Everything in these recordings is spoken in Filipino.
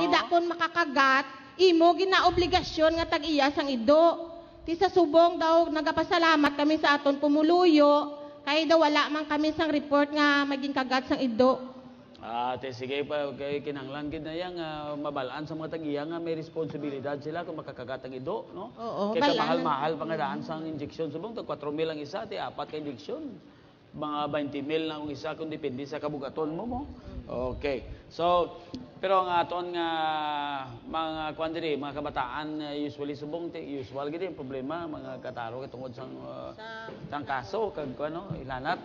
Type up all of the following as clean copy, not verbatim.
ida kon makakagat, imo ginaobligasyon nga tag-iya sang ido. Ti sa subong daw nagapasalamat kami sa aton pumuluyo, kay daw wala man kami sang report nga maging kagat sang ido. Te sige pa kay kinahanglan gid na yang mabalaan sa mga tag-iya nga may responsibilidad sila kung makakagat ang ido, no? Oo, Kaya balaan. mahal-mahal pangadaan sang injection subong tag 4,000 ang isa, ti 4 ka injection. Mga 20,000 lang ang isa kung depende sa kabugaton mo. Okay. So, pero ang aton nga mga kuan diri, mga kabataan usually subong usual gid yung problema mga kataro tungod sang kaso kag ano ilanat.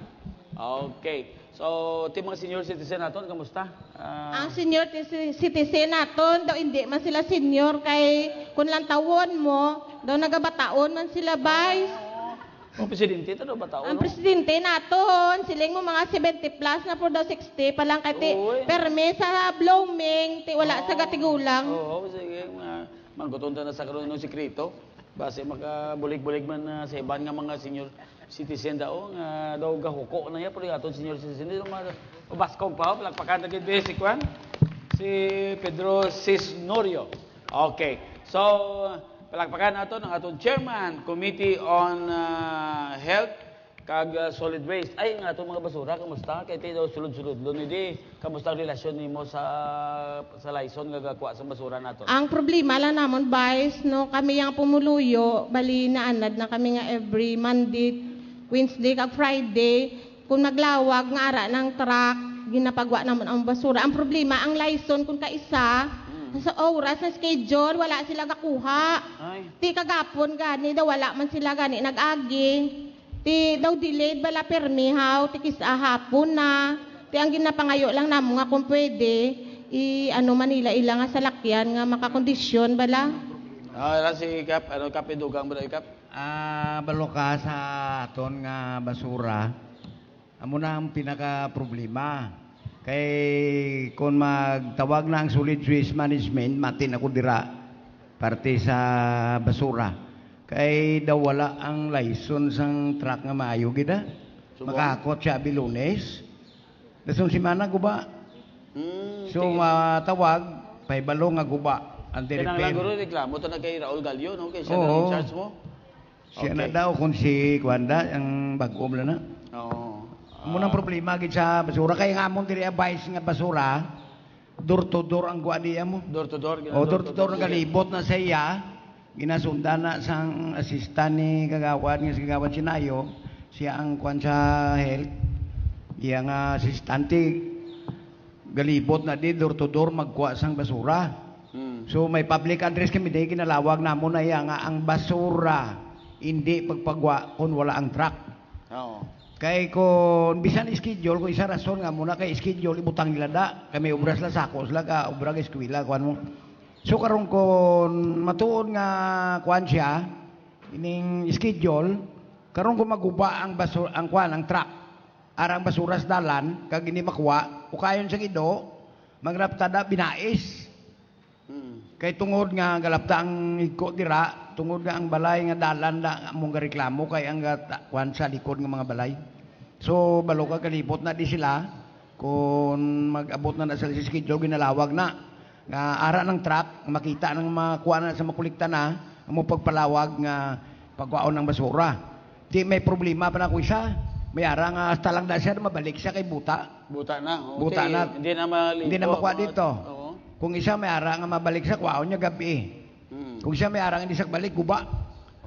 Okay. So, ti mga senior citizen naton kamusta? Ang senior citizen naton daw hindi man sila senior kay kun lang tawon mo daw nagabataon man sila bay. Ang presidente ito daw ba tao? Ang presidente naton, siling mo mga 70 plus na po daw 60 pa lang kay perme sa blooming, ti wala sa gatigulang. Oo, sige, mangguton ta na sa karon ng sikreto. Base makabulig-bulig man sa iban nga mga senior citizen daw nga daw gahuko na ya pero aton senior citizen dito mabaskog pa palakpakan na gid si Juan si Pedro Cisnorio. Okay. So palakpakan nato ng atong chairman, Committee on Health kag Solid Waste. Ay nga atong mga basura, kamusta? Kay tayo sulod-sulod lo ni kamusta ang relasyon nimo sa Lison nga gakuha sa basura nato? Ang problema lang namon Vice, no, kami yang pumuluyo, bali naanad na kami nga every Monday, Wednesday kag Friday, kung maglawag nga ara ng truck, ginapagwa namon ang basura. Ang problema ang Lison kung kaisa sa oras na schedule, wala sila gakuha. Ay. Ti kagapon gani, daw wala man sila gani nag-agi. Ti daw delayed bala permi haw, ti kisa hapon na. Ti ang ginapangayo lang namo nga kung pwede, ano Manila ilang nga salakyan nga makakondisyon bala. Si Kap, Kapidugang ba Kap? Balo ka sa aton nga basura. Amo na ang pinaka problema. Kay kung magtawag na ang solid waste management, matin ako dira parte sa basura. Kay daw wala ang license ang truck nga maayo gida. Makakot siya Lunes. Dason si mana guba. So matawag paibalo nga guba ang Kinahanglan repair. guro reklamo to na kay Raul Gallo no kay siya na in charge mo. Siya na daw kung si Kwanda ang bag-om na. Oo. Munang problema gid sa basura kay nga amon diri vice nga basura door to door ang guwa diya mo. Door to door. O door to door nga galibot na sa iya ginasundan na sang assistant ni kagawad nga si kagawad Sinayo siya ang kwan sa health iya nga asistante galibot na di door to door magkuha sang basura. So may public address kami di kinalawag namon na iya nga ang basura hindi pagpagwa kun wala ang truck. Oo. Kay kung bisan schedule, kung isa rason nga muna kay schedule, ibutang nila da. Kami obras la sakos la ka, obra ka eskwela, kuan mo. So karon kung matuod nga kuan siya, ining schedule, karon kung maguba ang basura, ang kuan, ang truck, arang basura sa dalan, kag ini makuha, ukayon sa ido, magraptada binais. Kay tungod nga galapta ang iko dira, tungod nga ang balay nga dalan da among reklamo kay ang kuan sa likod nga mga balay. So balo ka kalipot na di sila kung mag-abot na sa schedule ginalawag na nga ara ng truck makita ng makuha na sa makulikta na ang pagpalawag nga pagwaon ng basura. Di may problema pa na ko isa. May ara nga hasta lang da siya mabalik siya kay buta. Buta na. Okay. Buta na. Hindi na makuha dito. Oo. Kung isa may ara nga mabalik sa kwaon niya gabi. Kung siya may ara nga hindi sa balik guba.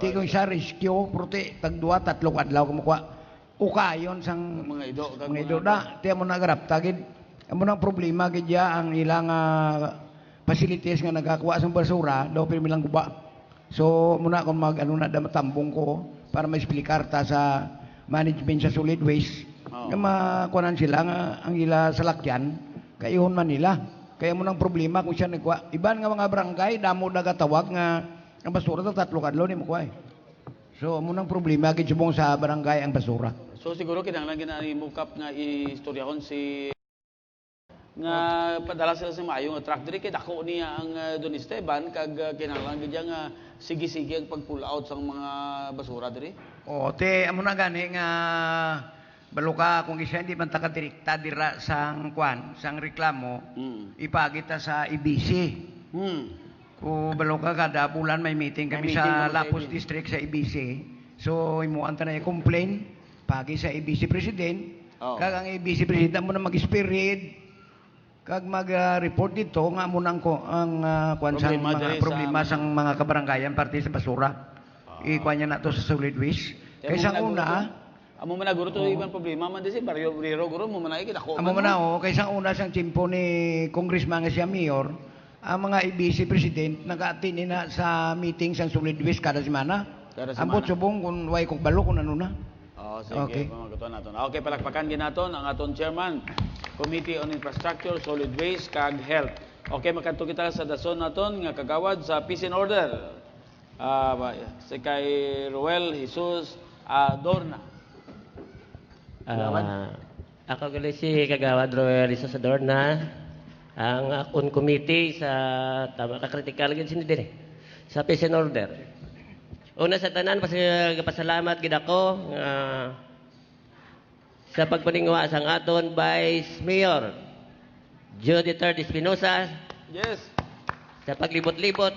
Ti kung siya rescue prote tag 2-3 adlaw kumukuha. Ukayon sang mga ido na. Ti mo nagrap tagid. Amo nang problema gid ya ang ilang facilities nga nagakuha sang basura daw pirmi lang guba. So muna kung mag ano na matambong ko para ma-explicar ta sa management sa solid waste. Nga makuanan sila nga ang ila salakyan kayhon man nila. Kaya mo nang problema kung siya nagkuha. Iban nga mga barangay, damo nagatawag nga ang basura ito 3 kadlaw ni mo kuha. So, mo nang problema kitsubong sa barangay ang basura. So, siguro kinahanglan ginani mo Kap nga istoryahon si nga padala sila sa maayo nga truck diri kay dako niya ang Don Esteban kag kinahanglan gid nga sige-sige ang pag-pull out sang mga basura diri. O, te, amo na gani nga Balo ka kung isa hindi man takadirekta dira sang kwan, sang reklamo, ipagita sa IBC. Kung balo ka kada bulan may meeting kami May meeting sa naman sa Lapus IBC. District sa IBC. So imuan ta na i-complain pagi sa IBC President. Oh. Kag ang IBC President mo na mag-spirit kag mag-report dito nga mo nang ang kwan sang Problema mga diri sa problema sang mga kabaranggayan parte sa basura. Ikuan niya na to sa solid waste. Kaysa una, amo man na guro to ibang problema man di si baryo riro guro mo man ay kita ko. amo man na kaysa una sang timpo ni Congressman nga siya mayor, ang mga IBC President nag-attend na sa meeting sang solid waste kada semana. Kada semana. Ambot subong kung way kog balo kung ano na. Oh, sige, Okay. pamaguton naton. Okay, palakpakan ginaton ang aton chairman, Committee on Infrastructure, Solid Waste, kag Health. Okay, makanto kita sa dason naton nga kagawad sa peace and order. Si kay Ruel Jesus Adorna. Ako gali si Kagawad Roel Isa Adorna, ang akong committee sa tama ka critical gid sini dire sa peace and order. Una sa tanan pasalamat gid ako sa pagpaningwa sang aton Vice Mayor Judy Third Espinosa Yes. sa paglibot-libot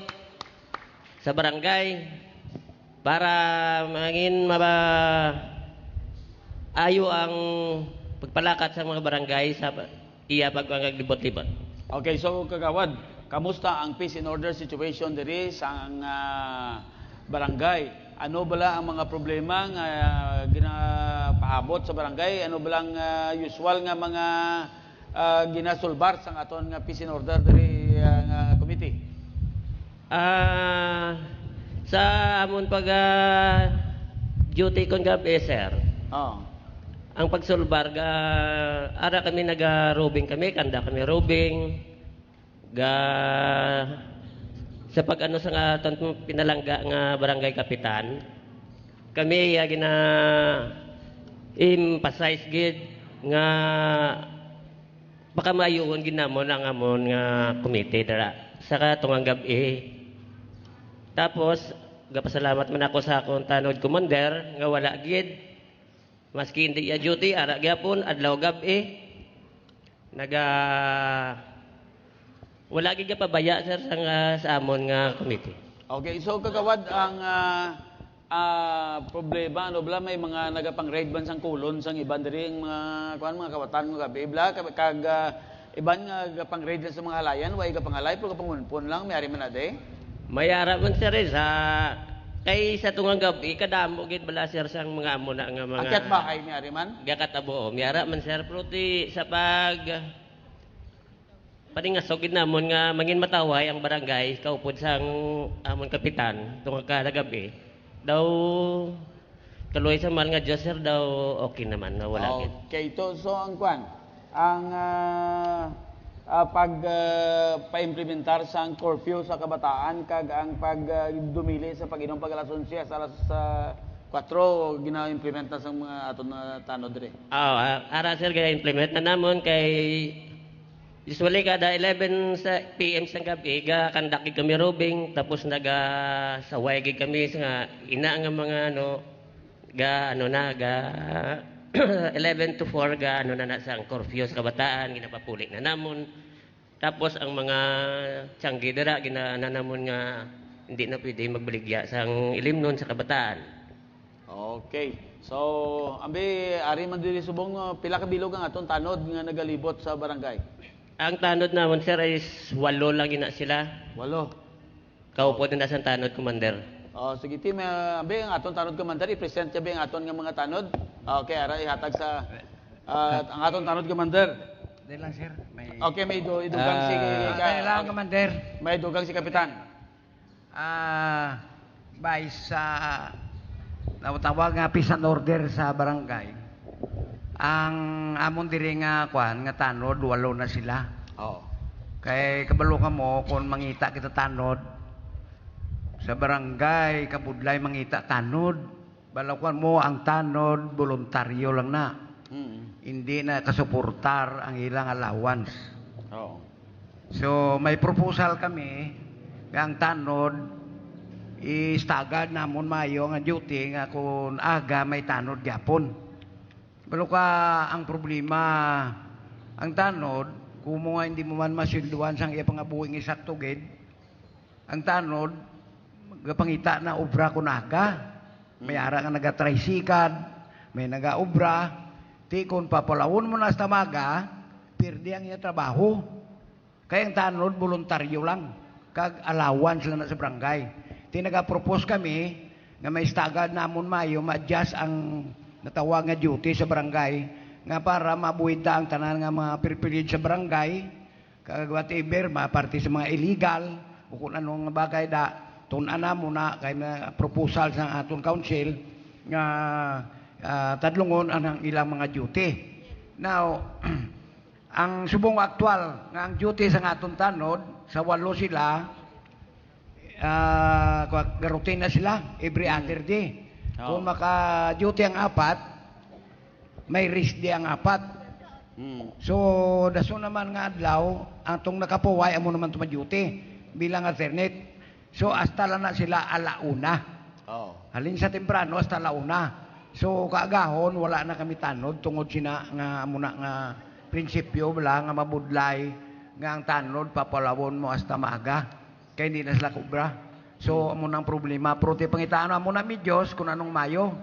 sa barangay para mangin ayo ang pagpalakat sa mga barangay sa iya pagpaglibot-libot. Okay, so kagawad, kamusta ang peace and order situation diri sa barangay? Ano bala ang mga problema nga ginapaabot sa barangay? Ano balang usual nga mga ginasulbar sa aton nga peace and order diri nga committee? Sa amon pag duty kon gabi sir, Oh. ang pagsulbar ara kami naga-robing kami, kanda kami robing sa pag-ano sa nga aton pinalangga nga barangay kapitan. Kami gina emphasize gid nga baka mayuon ginamon ang amon nga committee dara sa katong gabi. Tapos gapasalamat man ako sa akong tanod commander nga wala gid maski hindi ya duty ara gyapon adlaw gabi naga wala gid pabaya sir sa amon nga committee. Okay, so kagawad ang problema ano bala may mga nagapang-raid ban sang kulon sang iban diri ang mga kawatan mga gabi bla kag iban nga pang-raid sa mga halayan way kapangalay pero kapangunpon lang may ari man ade. Mayara man sir sa kay sa tungang gabi kadamo gid bala sir sang mga amo na nga mga Akyat bahay may ari man. gakatabo mayara man sir pero ti sa pag paningasog gid namon nga mangin mataway ang barangay kaupod sang amon kapitan tungod kada gabi daw kaluoy sa mahal nga Diyos sir daw okay naman na wala gid. Okay, so ang kwan ang pa-implementar sa curfew sa kabataan kag ang dumili sa pag-inom pag alas 11 sa alas 4 gina-implementa sa mga aton na tanod diri. Ara sir kaya implement na namon kay usually kada 11 sa PM sa gabi kandak gid kami robing tapos saway gid kami sa ina nga mga ga 11 to 4 na sa curfew sa kabataan ginapapuli na namon. Tapos ang mga tiyanggi dira ginanamon nga hindi na pwede magbaligya sang ilimnon sa kabataan. Okay. So, ambi ari man diri subong pila ka bilog ang aton tanod nga nagalibot sa barangay. Ang tanod namon sir is 8 lang ina sila. 8. Kaupod na sa tanod commander. Sige team, ambi ang aton tanod commander i-present bi ang aton nga mga tanod. Okay, ara ihatag sa ang aton tanod commander. Dahil lang sir. Okay, may idugang si Dahil lang commander. may idugang si kapitan. Vice sa nawatawag nga peace and order sa barangay. Ang amon diri nga kwan nga tanod 8 na sila. Oo. Kay kabalo ka mo kung mangita kita tanod sa barangay kabudlay mangita tanod. Balakuan mo ang tanod voluntaryo lang na. Hindi na kasuportar ang ilang allowance. Oo. So may proposal kami nga ang tanod istagad namon mayo nga duty nga kung aga may tanod gyapon. Pero ka ang problema, ang tanod, kung mo nga hindi mo man masilduan sang iya pangabuing isakto gid, ang tanod, gapangita na obra ko naka, may ara nga nagatricycad, may nagaobra, ti kung papalawon mo na sa tamaga, pirdi ang iya trabaho. Kaya ang tanod, voluntaryo lang, kag allowance lang na sa barangay. Ti nagapropose kami, nga may stagad namon mayo, ma-adjust ang natawag nga duty sa barangay nga para mabuhid ang tanan nga mga privilege sa barangay kag whatever parte sa mga illegal o kung anong bagay da tun-an na muna kay na proposal sa aton council nga tadlungon ang ilang mga duty. Now ang subong aktual nga ang duty sa aton tanod sa 8 sila garutin na sila every other day. Kung maka-duty ang 4, may risk di ang 4. So, daso naman nga adlaw, atong nakapuway, amo naman duty bilang alternate. So, hasta lang na sila alauna. Halin sa temprano, hasta alauna. So, kaagahon, wala na kami tanod, tungod sina nga muna nga prinsipyo, wala nga mabudlay, nga ang tanod, papalawon mo hasta maaga. Kaya hindi na sila kubra. So, amo nang problema. Pero ti pangitaan amo na mi Diyos kung anong mayo.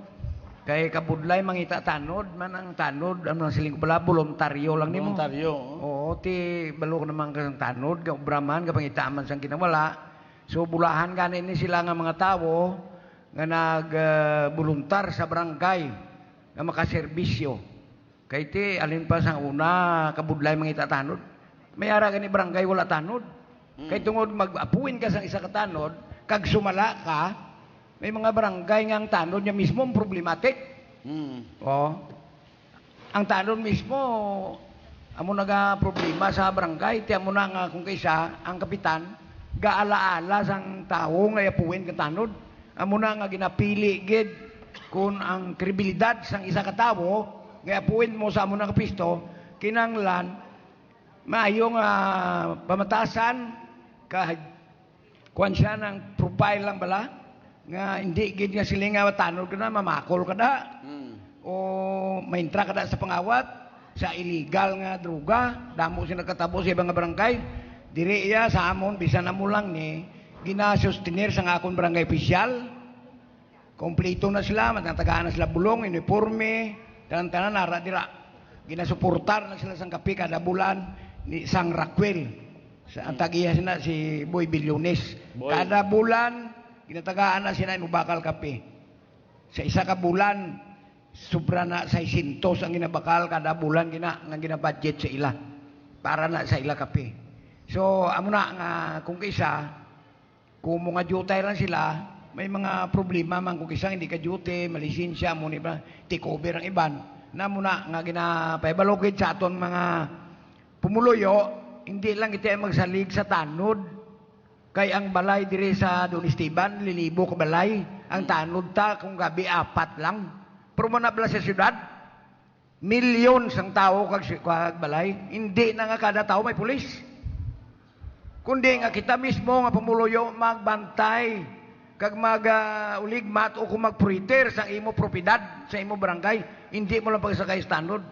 Kay kabudlay mangita tanod, man ang tanod, ano nang siling pala, voluntaryo lang nimo. Voluntaryo. Oo, ti balok naman kang tanod, ka obraman, ka pangitaan man sang kinawala. So, bulahan ganin ni sila nga mga tao nga nag-voluntar sa barangay nga makaserbisyo. Kay ti, alin pa sang una, kabudlay mangita tanod. May ara gani barangay, wala tanod. Kay tungod mag-apuin ka sa isa ka tanod, kag sumala ka, may mga barangay nga ang tanod niya mismo ang problematic. Ang tanod mismo, amo naga problema sa barangay, ti amo na nga kung kaysa, ang kapitan, gaalaala sang tao nga apuin ka tanod. Amo na nga ginapili gid kung ang kredibilidad sang isa ka tawo, nga apuin mo sa amo na kapisto, kinanglan, maayo nga pamatasan, kuhan siya ng profile lang bala nga hindi gid nga sila nga tanod ka na mamakol ka na o maintra ka na sa pangawat sa illegal nga droga damo siya nagkatabo sa ibang barangay diri iya sa amon bisan na mo lang ni ginasustenir sa akong barangay official kompleto na sila matatagaan na sila bulong uniforme tanan-tanan nara dira ginasuportar na sila sang kape kada bulan ni sang Raquel. Ang tagiya sina si Boy Bilyones. Kada bulan, ginatagaan na sina inubakal kape. Sa isa ka bulan, sobra na 600 ang ginabakal kada bulan nga ginabudget sa ila. Para na sa ila kape. So, amo na nga kung kaysa, kung mga jutay lang sila, may mga problema man kung kaysa hindi ka duty, malisensya, muna ba, take over ang iban. Na muna nga ginapabalogid sa aton mga pumuluyo, hindi lang ito ay magsalig sa tanod. Kay ang balay dire sa Don Esteban, lilibo ka balay. Ang tanod ta, kung gabi 4 lang. Pero manabla sa syudad, milyon sang tao kag balay. Hindi na nga kada tao may pulis. Kundi nga kita mismo nga pumuluyo magbantay kag mag-uligmat o kung mag-pruiter sa imo propiedad, sa imo barangay. Hindi mo lang pagsakay sa tanod.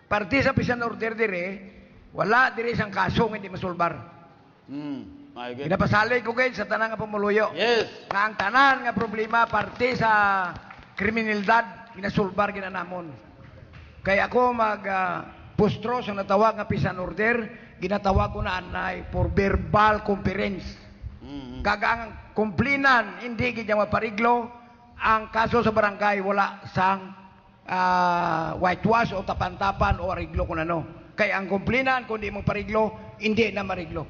Parte sa pisan order dire, wala diri sang kaso nga hindi masulbar. Ginapasalig ko kayo sa tanan nga pumuluyo. Yes. Nga ang tanan nga problema parte sa kriminalidad ginasulbar ginanamon. Kaya ako pustro sa natawag nga pisan order, ginatawag ko na anay for verbal conference. Kagang kumplinan hindi gid mapariglo ang kaso sa barangay wala sang whitewash o tapan-tapan o ariglo kun ano. Kaya ang kumplinan, kung di mo pariglo, hindi na mariglo.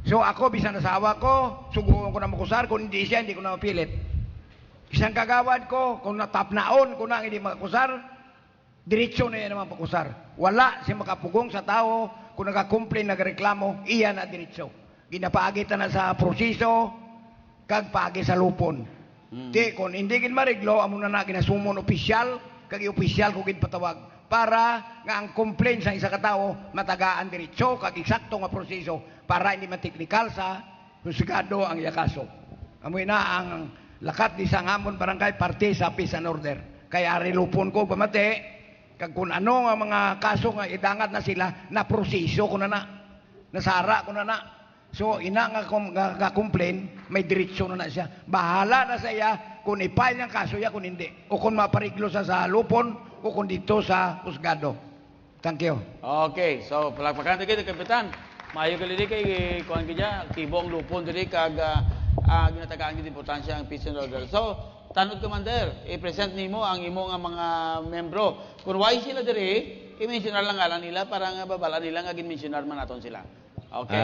So ako, bisan asawa ko, suguan ko na makusar. Kung hindi siya, hindi ko na mapilit. Isang kagawad ko, kung natapnaon ko na hindi makakusar, diretso na yan naman pakusar. Wala siya makapugong sa tao, kung nakakumplin, nagreklamo, iya na diretso. Ginapaagitan na sa proseso, kag paagi sa lupon. Di, kung hindi kin mariglo, amo na ginasumon opisyal, kag opisyal ko kin patawag. Para nga ang complaint sa isa ka tao matagaan diretso kag eksakto nga proseso para hindi mateknikal sa husigado ang yakaso. Amoy na ang lakat di sa ngamon barangay parte sa peace and order. Kaya rilupon ko pamati Kag kung ano nga mga kaso nga idangat na sila, na proseso ko na nasara ko na. So ina nga complain, may diretsyon na siya. Bahala na sa iya kung i-file ang kaso ya kung hindi. O kung mapariglo sa lupon o kung dito sa husgado. Thank you. Okay, so palakpakan dito Kapitan. Maayo ka diri kay kuan kanya, aktibo ang lupon diri kag ginatagaan gid importansya ang peace and order. So, tanod Commander, i-present nimo ang imo nga mga membro. Kung why sila diri, i-mentionar lang ngalan nila para nga babala nila nga gin-mentionar man naton sila. Okay.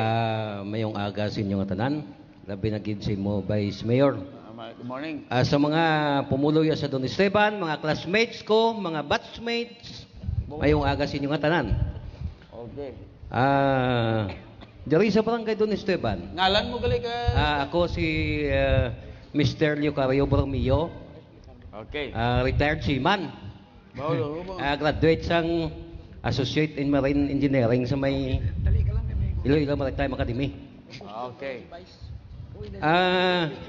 Mayong aga sa inyo nga tanan, labi na gid si mo Vice Mayor. Good morning. Sa mga pumuloy sa Don Esteban, mga classmates ko, mga batchmates, mayong aga sa inyo nga tanan. Okay. Diri sa barangay Don Esteban. Ngalan mo gali ka? Ako si Mr. Leocario Borromeo, Okay. retired seaman. Bawlo. Graduate sang Associate in Marine Engineering sa may Iloilo Maritime Academy. Okay.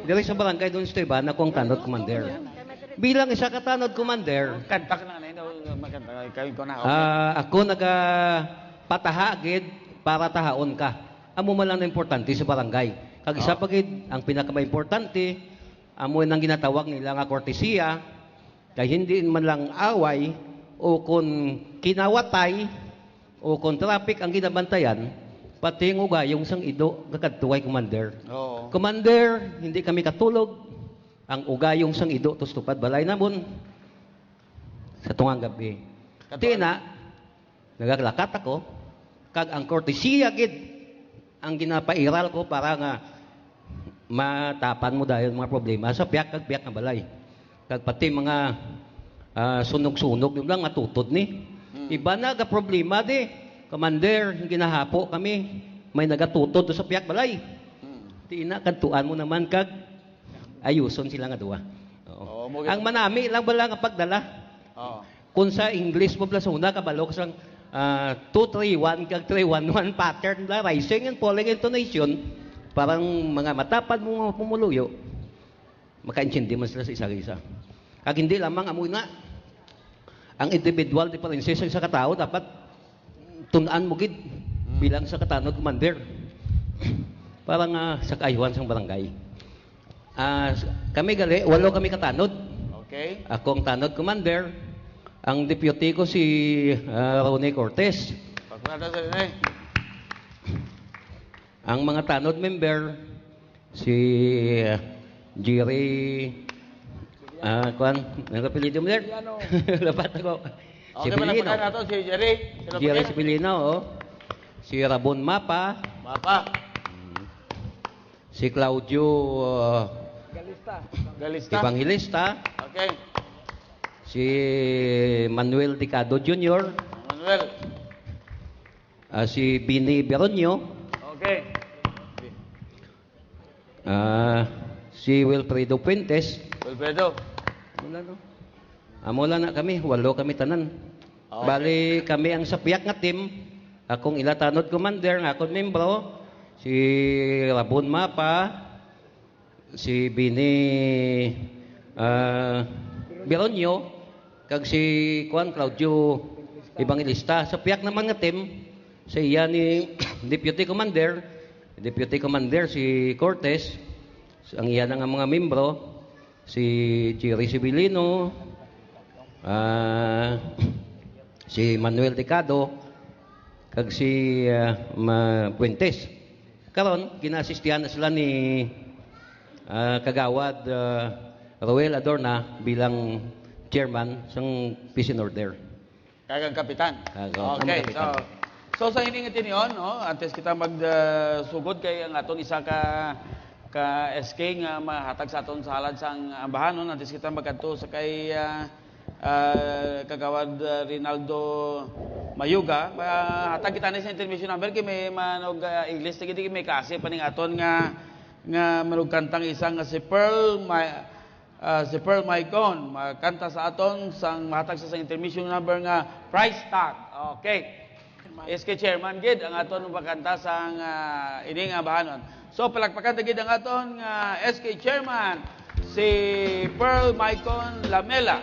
Diri sa barangay Don Esteban, ako ang tanod commander. Bilang isa ka tanod commander, Kanta ka na magkanta kayo ko na. ako nagapataha gid para tahaon ka. Amo man lang na importante sa barangay. Kag isa pa gid ang pinaka-importante, amo nang ginatawag nila nga kortesiya, kay hindi man lang away o kung kinawatay o kung traffic ang ginabantayan, pati ng ugayong sang ido kakadtuway commander. Oo. Commander, hindi kami katulog. Ang ugayong sang ido tos tupad balay namon sa tungang gabi. Tina, nagaglakat ako, kag ang kortesiya gid ang ginapairal ko para nga matapan mo dahil mga problema sa piyak kag piyak nga balay. Kag pati mga sunog-sunog yung lang matutod ni. Iba na ga problema di. Commander, ginahapo kami, may nagatutod sa piyak balay. Tina, kantuan mo naman kag ayuson sila nga duwa. Oo. Ang manami lang bala nga pagdala. Oo. Kung sa English mo bala sa una, kabalok sang 2-3-1 kag 3-1-1 pattern la, rising and falling intonation, parang mga matapad mo pumuluyo, makaintindi man sila sa isa-isa. Kag hindi lamang amoy na, ang individual differences sa katao, dapat tunaan mo gid bilang sa katanod commander para nga sa kaayuhan sang barangay. Kami gali, 8 kami katanod. Okay. Ako ang tanod commander. Ang deputy ko si Ronnie Cortez. Pagpunta sa dinay. Ang mga tanod member si Jerry kuan, ang apelyido mo der? Lapat ako. Si Okay, Bilino. malapit nato si Jerry. Jerry Sibilino, oh. Si Rabon Mapa, Mapa. si Claudio Galista. Evangelista, Okay. si Manuel Dicado Jr., Manuel. si Bini Beronio, Okay. si Wilfredo Puentes. Wilfredo. Mula na kami, 8 kami tanan. Okay. Bali kami ang sapiak nga team. Akong ilatanod commander, nga akong membro, si Rabon Mapa, si Bini Beronio, kag si Juan Claudio Evangelista. Sapiak naman nga team, sa iya ni Deputy Commander si Cortez, ang iya na nga mga membro, si Jerry Sibilino, si Manuel Dicado, kag si Puentes. Karon ginaasistihan na sila ni Kagawad Roel Adorna bilang chairman sang Peace and Order. Kagang kapitan. Kagang Okay. kapitan. So sa hiningatin yon, no, antes kita magsugod kay ang aton isa ka SK nga mahatag sa aton sa halad sang ambahanon, antes kita magkadto sa kay Kagawad Rinaldo Mayuga, hatag kita ni sa intermission number kay may manog English tigidi may kasi paning aton nga manugkantang isang si Pearl Maicon makanta sa aton sang mahatag sa intermission number nga price tag. Okay. SK Chairman gid ang aton makanta sang ining ambahanon. So palakpakan gid ang aton SK Chairman si Pearl Maicon Lamela.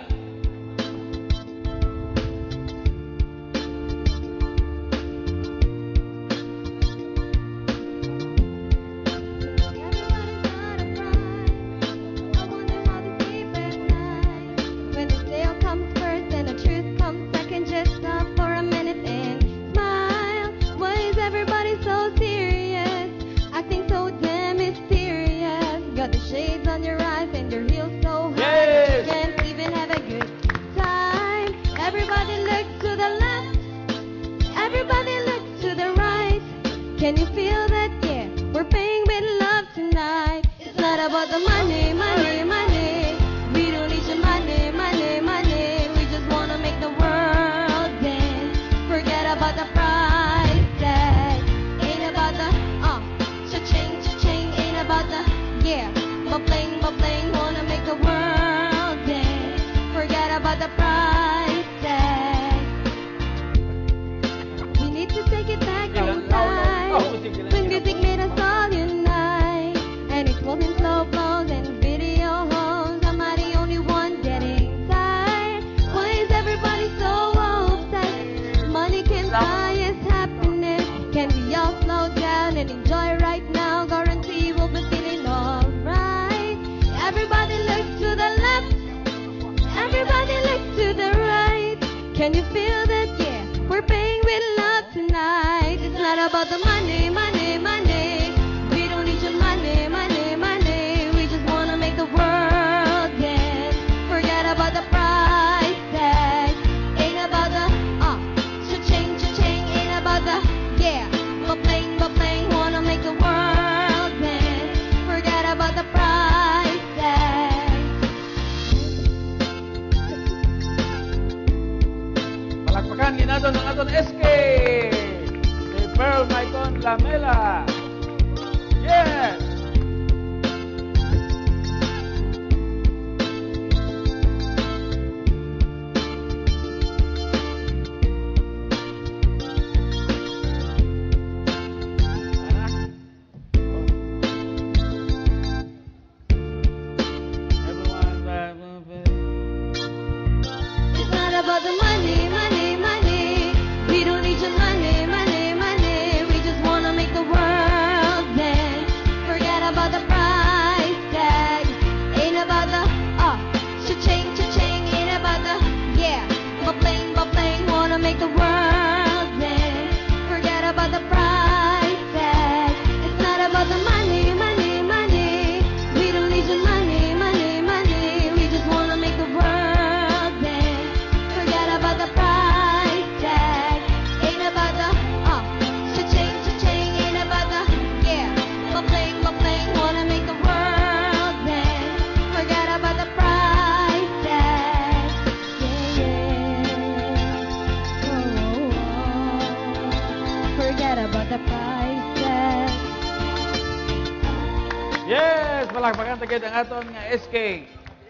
Yes, palakpakan tagid ang aton nga SK.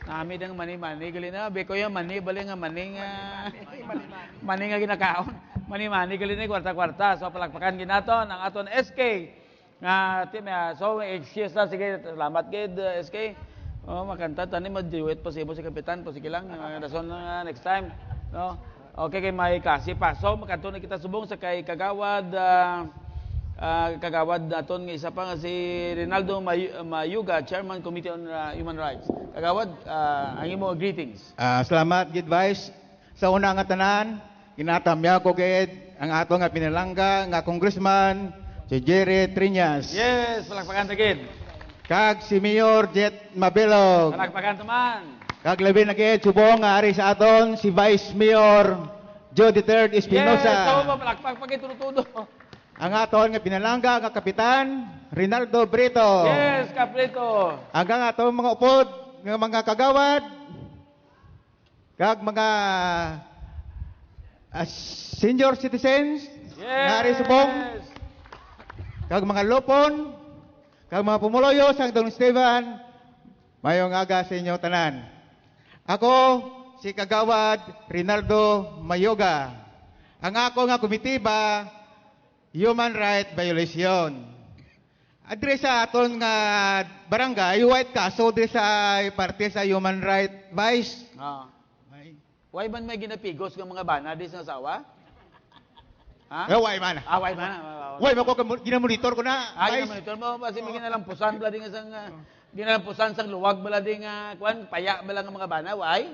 Nami dang mani-mani gali na beko ya mani bali nga mani nga mani nga ginakaon. Mani-mani gali na kwarta-kwarta. So palakpakan ginaton ang aton SK. Nga team so excuse na sige salamat gid SK. Oh, makanta tani mag-duet possible si kapitan po sige lang rason next time. No. Okay kay may klase pa. So makanto na kita subong sa kay Kagawad Kagawad naton nga isa pa nga si Rinaldo Mayuga, Chairman Committee on Human Rights. Kagawad, ang imo greetings. Salamat gid Vice. Sa una nga tanan, ginatamya ko gid ang ato nga pinalangga nga congressman si Jerry Triñas. Yes, palakpakan tagid. Kag si Mayor Jet Mabilog. Palakpakan tuman. Kag labi na gid subong nga ari sa aton si Vice Mayor Joe III Espinosa. Yes, so palakpak pagit tudo. Ang aton nga pinalangga nga kapitan Rinaldo Brito. Yes, Caprito. Ang aton mga upod nga mga kagawad kag mga senior citizens nga ari subong kag mga lupon kag mga pumuloyo sa Don Esteban, mayong aga sa inyo tanan. Ako si Kagawad Rinaldo Mayoga. Ang ako nga komitiba Human Right Violation. Adre sa aton nga barangay, white kaso dre sa parte sa Human Right Vice. Why man may ginapigos ng mga bana di sa asawa? Ha? Why man? Why man? Why man ko ginamonitor ko na. Vice. Monitor mo kasi may ginalampusan bala di nga sang ginalampusan sang luwag bala di nga kwan paya bala nga mga bana, why?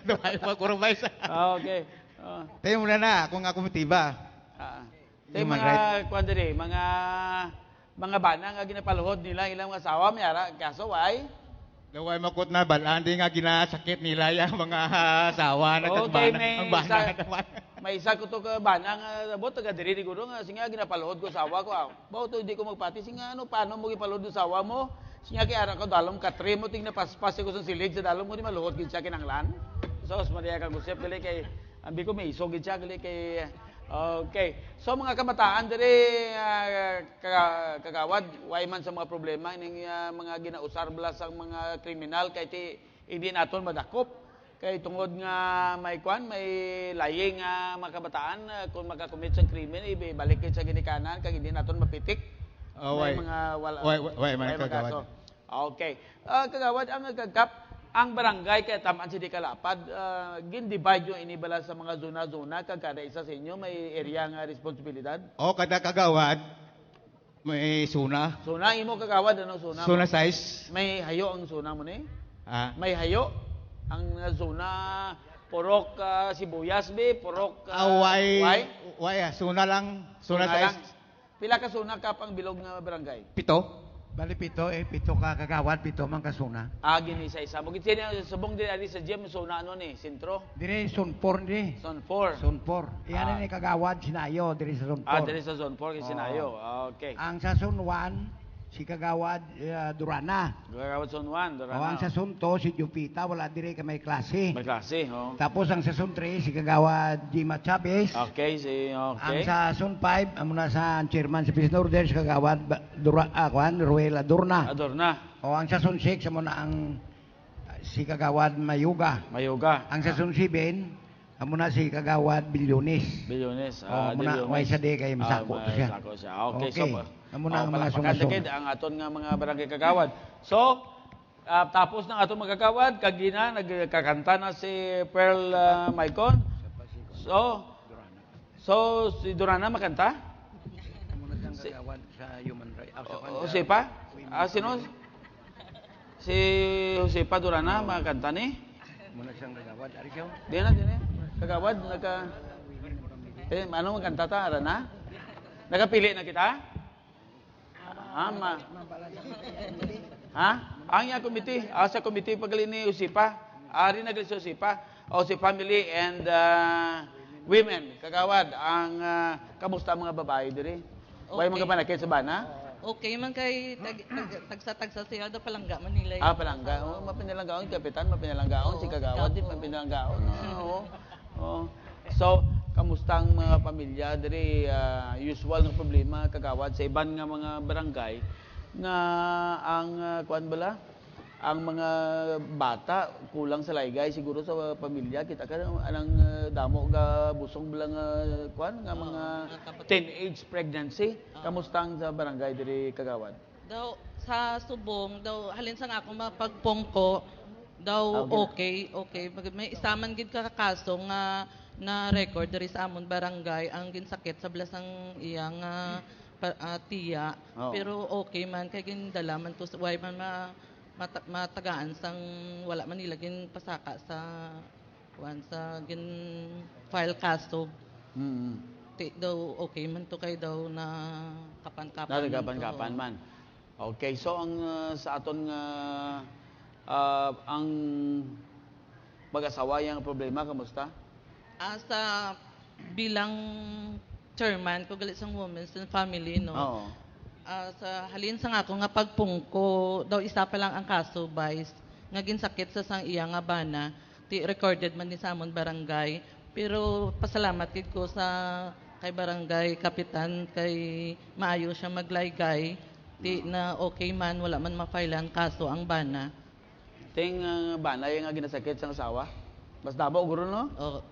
Why magkuro Vice? Okay. Tayo muna na kung nga komitiba. Tay mga kwan diri, mga bana nga ginapaluhod nila ilang mga asawa mayara kaso why? Gaway makot na balaan di nga ginasakit nila yung mga asawa na Okay, ang bana. may isa ko to ka bana nga bot taga diri di guro nga singa ginapaluhod ko asawa ko. Bao to hindi ko magpati singa ano paano mo gipaluhod sa asawa mo? Singa kay ara ko dalom katre mo ting napaspas ko sa silig sa dalom mo di maluhod gid siya kinanglan. So Maria ka gusep gali kay ambi ko may isog gid siya gali kay okay. So mga kamataan diri Kagawad, why man sa mga problema ning mga ginausar bala sa mga kriminal kay hindi naton madakop. Kay tungod nga may laying mga kabataan kung makakommit sa krimen ibalik sa ginikanan kag hindi naton mapitik. Why? Mga Why man Kagawad? Okay. Kagawad ang nagkagkap ang barangay kaya tamaan si di kalapad gin-divide yung inibala sa mga zona-zona kag kada isa sa inyo may area nga responsibilidad. Kada Kagawad may suna. Suna imo Kagawad ano suna? Suna size. May hayo ang suna mo ni? May hayo ang zona purok sibuyas be, purok suna lang, suna size. lang. Pila ka suna ka pang bilog nga barangay? 7. Bali pito ka Kagawad, pito man kasuna. Gini isa. Bukit sila subong din ali sa gym suna ano ni, sentro. Dire Zone 4 dire. Zone 4. Zone 4. Iyan ni Kagawad sinayo dire sa Zone 4. Dire sa Zone 4 kay sinayo. Okay. Ang sa Zone 1 si Kagawad Durana. Kagawad Zone 1, Durana. Ang sa Zone 2 si Jupita, wala dire ka may klase. May klase, Tapos ang sa Zone 3 si Kagawad Jima Chavez. Okay. Ang sa Zone 5, amo na sa chairman sa Peace Order si Kagawad Ruel Adorna. Ang sa Zone 6 amo na ang si Kagawad Mayuga. Ang sa Zone 7 amo na si Kagawad Bilyones. Bilyones. May isa di kay masako siya. Okay. So, amo na ang mga sunod. ang aton nga mga barangay Kagawad. So, tapos ng aton mga Kagawad, kagina nagkakanta na si Pearl Maicon. So si Durana makanta? Amo na siyang Kagawad sa Human Rights. Josepa? Sino? Si Josepa Durana makanta ni? Amo na siyang Kagawad. Ari siya. Di na. Kagawad, ano magkanta ta? Ara na? Nagapili na kita? Ang iya komite, sa komite pagali ni Usipa, ari nagali sa Usipa, si family and women, Kagawad, ang kamusta mga babae diri? Way mga panakit sa bana? Okay man kay tagsa-tagsa siya da palangga Manila. Palangga. Mapinalanggaon kapitan, mapinalanggaon si Kagawad din mapinalanggaon. So, kamusta ang mga pamilya diri usual ng problema Kagawad sa iban nga mga barangay nga ang kuan bala ang mga bata kulang sa laygay siguro sa pamilya kita ka anang damo ga busong bilang kuan nga mga teenage pregnancy kamusta ang sa barangay diri Kagawad Daw, sa subong, daw, halin sa nga ako mapagpongko, daw, okay. May isaman gid ka kaso nga na record diri sa amon barangay ang ginsakit sa blasang iyang tiya. Oo. Pero okay man, kay gindala man to, why man matagaan sang wala man nila gin pasaka sa gin file kaso. Ti daw okay man to kay daw na kapan-kapan. Nagkapan-kapan man. Okay, so ang sa aton nga ang mag-asawa yang problema kamusta? Sa bilang chairman ko galit sang Women's and Family no. Oo. Sa halin sa nga ako nga pagpungko daw isa pa lang ang kaso vice nga ginsakit sa sang iya nga bana ti recorded man din sa amon barangay pero pasalamat gid ko sa kay barangay kapitan kay maayo siya maglaygay ti na okay man wala man ma-filean kaso ang bana. Ting banay nga ginasakit sa asawa? Mas dabo guro no? Oh.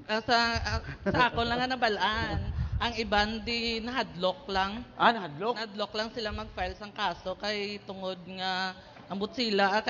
Sa ako lang nga nabalaan. Ang iban di nahadlok lang. Nahadlok? Nahadlok lang sila mag-file sang kaso kay tungod nga ambot sila